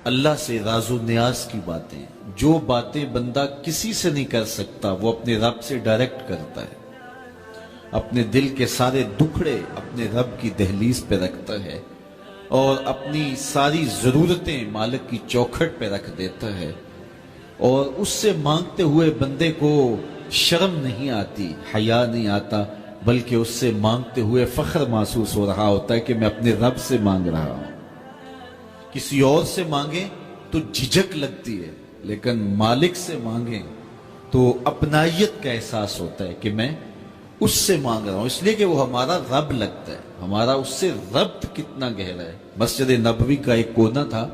اللہ سے راز و نیاز کی باتیں، جو باتیں بندہ کسی سے نہیں کر سکتا وہ اپنے رب سے ڈائریکٹ کرتا ہے، اپنے دل کے سارے دکھڑے اپنے رب کی دہلیز پہ رکھتا ہے اور اپنی ساری ضرورتیں مالک کی چوکھٹ پہ رکھ دیتا ہے، اور اس سے مانگتے ہوئے بندے کو شرم نہیں آتی، حیا نہیں آتا، بلکہ اس سے مانگتے ہوئے فخر محسوس ہو رہا ہوتا ہے کہ میں اپنے رب سے مانگ رہا ہوں۔ کسی اور سے مانگیں تو جھجک لگتی ہے، لیکن مالک سے مانگیں تو اپنائیت کا احساس ہوتا ہے کہ میں اس سے مانگ رہا ہوں، اس لیے کہ وہ ہمارا رب لگتا ہے، ہمارا اس سے ربط کتنا گہرا ہے۔ مسجد نبوی کا ایک کونا تھا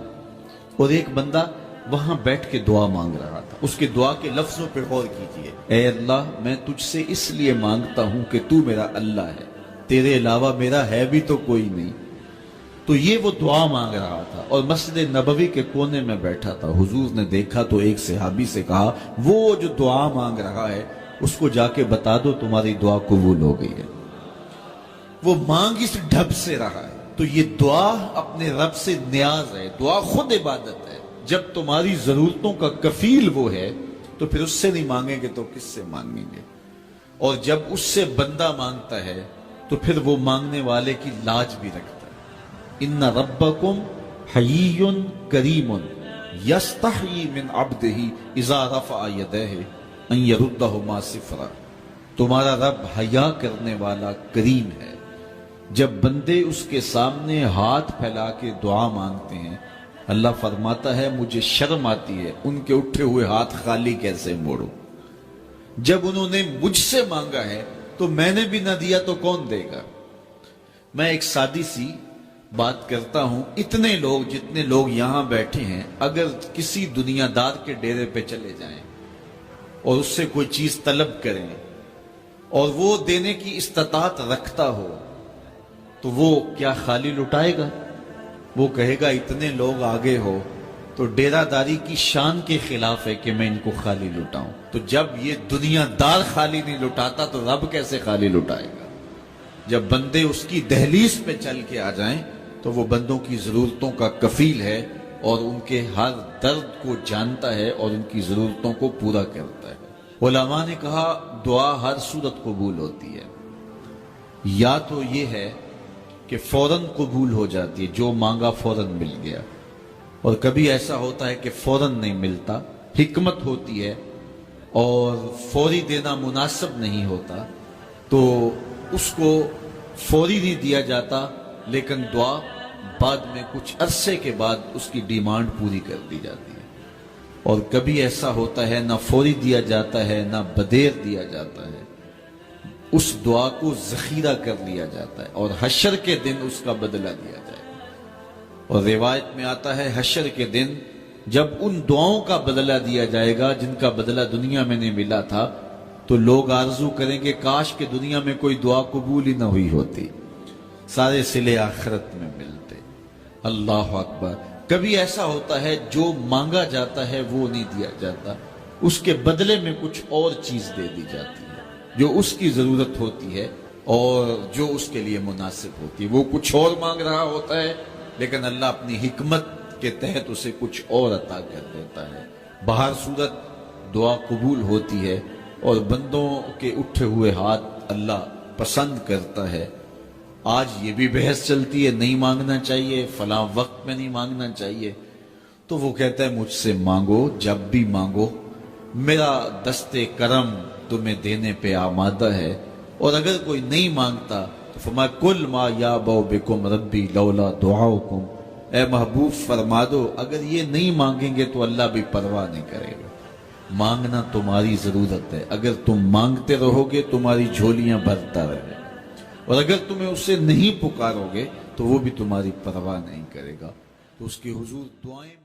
اور ایک بندہ وہاں بیٹھ کے دعا مانگ رہا تھا۔ اس کے دعا کے لفظوں پہ غور کیجئے، اے اللہ میں تجھ سے اس لیے مانگتا ہوں کہ تو میرا اللہ ہے، تیرے علاوہ میرا ہے بھی تو کوئی نہیں۔ تو یہ وہ دعا مانگ رہا تھا اور مسجد نبوی کے کونے میں بیٹھا تھا۔ حضور نے دیکھا تو ایک صحابی سے کہا، وہ جو دعا مانگ رہا ہے اس کو جا کے بتا دو تمہاری دعا قبول ہو گئی ہے۔ وہ مانگ اس ڈھب سے رہا ہے۔ تو یہ دعا اپنے رب سے نیاز ہے، دعا خود عبادت ہے۔ جب تمہاری ضرورتوں کا کفیل وہ ہے تو پھر اس سے نہیں مانگیں گے تو کس سے مانگیں گے؟ اور جب اس سے بندہ مانگتا ہے تو پھر وہ مانگنے والے کی لاج بھی رکھتا ہے۔ ان ربکم حیی کریم یستحیی من عبدہ اذا رفع یدیہ ان یردہما صفرا۔ تمہارا رب حیا کرنے والا کریم ہے، جب بندے اس کے سامنے ہاتھ پھیلا کے دعا مانگتے ہیں اللہ فرماتا ہے مجھے شرم آتی ہے ان کے اٹھے ہوئے ہاتھ خالی کیسے موڑوں۔ جب انہوں نے مجھ سے مانگا ہے تو میں نے بھی نہ دیا تو کون دے گا؟ میں ایک سادی سی بات کرتا ہوں، اتنے لوگ جتنے لوگ یہاں بیٹھے ہیں اگر کسی دنیا دار کے ڈیرے پہ چلے جائیں اور اس سے کوئی چیز طلب کریں اور وہ دینے کی استطاعت رکھتا ہو تو وہ کیا خالی لٹائے گا؟ وہ کہے گا اتنے لوگ آگے ہو تو ڈیرہ داری کی شان کے خلاف ہے کہ میں ان کو خالی لٹاؤں۔ تو جب یہ دنیا دار خالی نہیں لٹاتا تو رب کیسے خالی لٹائے گا؟ جب بندے اس کی دہلیز پہ چل کے آ جائیں تو وہ بندوں کی ضرورتوں کا کفیل ہے اور ان کے ہر درد کو جانتا ہے اور ان کی ضرورتوں کو پورا کرتا ہے۔ علماء نے کہا دعا ہر صورت قبول ہوتی ہے، یا تو یہ ہے کہ فوراً قبول ہو جاتی ہے، جو مانگا فوراً مل گیا، اور کبھی ایسا ہوتا ہے کہ فوراً نہیں ملتا، حکمت ہوتی ہے اور فوری دینا مناسب نہیں ہوتا تو اس کو فوری نہیں دیا جاتا، لیکن دعا بعد میں کچھ عرصے کے بعد اس کی ڈیمانڈ پوری کر دی جاتی ہے۔ اور کبھی ایسا ہوتا ہے نہ فوری دیا جاتا ہے نہ بدیر دیا جاتا ہے، اس دعا کو ذخیرہ کر لیا جاتا ہے اور حشر کے دن اس کا بدلہ دیا جائے گا۔ اور روایت میں آتا ہے حشر کے دن جب ان دعاؤں کا بدلہ دیا جائے گا جن کا بدلہ دنیا میں نہیں ملا تھا تو لوگ آرزو کریں گے کاش کہ دنیا میں کوئی دعا قبول ہی نہ ہوئی ہوتی، سارے صلے آخرت میں ملتے۔ اللہ اکبر۔ کبھی ایسا ہوتا ہے جو مانگا جاتا ہے وہ نہیں دیا جاتا، اس کے بدلے میں کچھ اور چیز دے دی جاتی ہے جو اس کی ضرورت ہوتی ہے اور جو اس کے لیے مناسب ہوتی ہے۔ وہ کچھ اور مانگ رہا ہوتا ہے لیکن اللہ اپنی حکمت کے تحت اسے کچھ اور عطا کر دیتا ہے۔ بہر صورت دعا قبول ہوتی ہے اور بندوں کے اٹھے ہوئے ہاتھ اللہ پسند کرتا ہے۔ آج یہ بھی بحث چلتی ہے نہیں مانگنا چاہیے، فلاں وقت میں نہیں مانگنا چاہیے، تو وہ کہتا ہے مجھ سے مانگو جب بھی مانگو، میرا دست کرم تمہیں دینے پہ آمادہ ہے۔ اور اگر کوئی نہیں مانگتا تو فرمایا کل ما یابو بکم ربی لولا دعاؤکم، اے محبوب فرما دو اگر یہ نہیں مانگیں گے تو اللہ بھی پرواہ نہیں کرے گا۔ مانگنا تمہاری ضرورت ہے، اگر تم مانگتے رہو گے تمہاری جھولیاں بھرتا رہے، اور اگر تمہیں اسے نہیں پکارو گے تو وہ بھی تمہاری پرواہ نہیں کرے گا۔ تو اس کے حضور دعائیں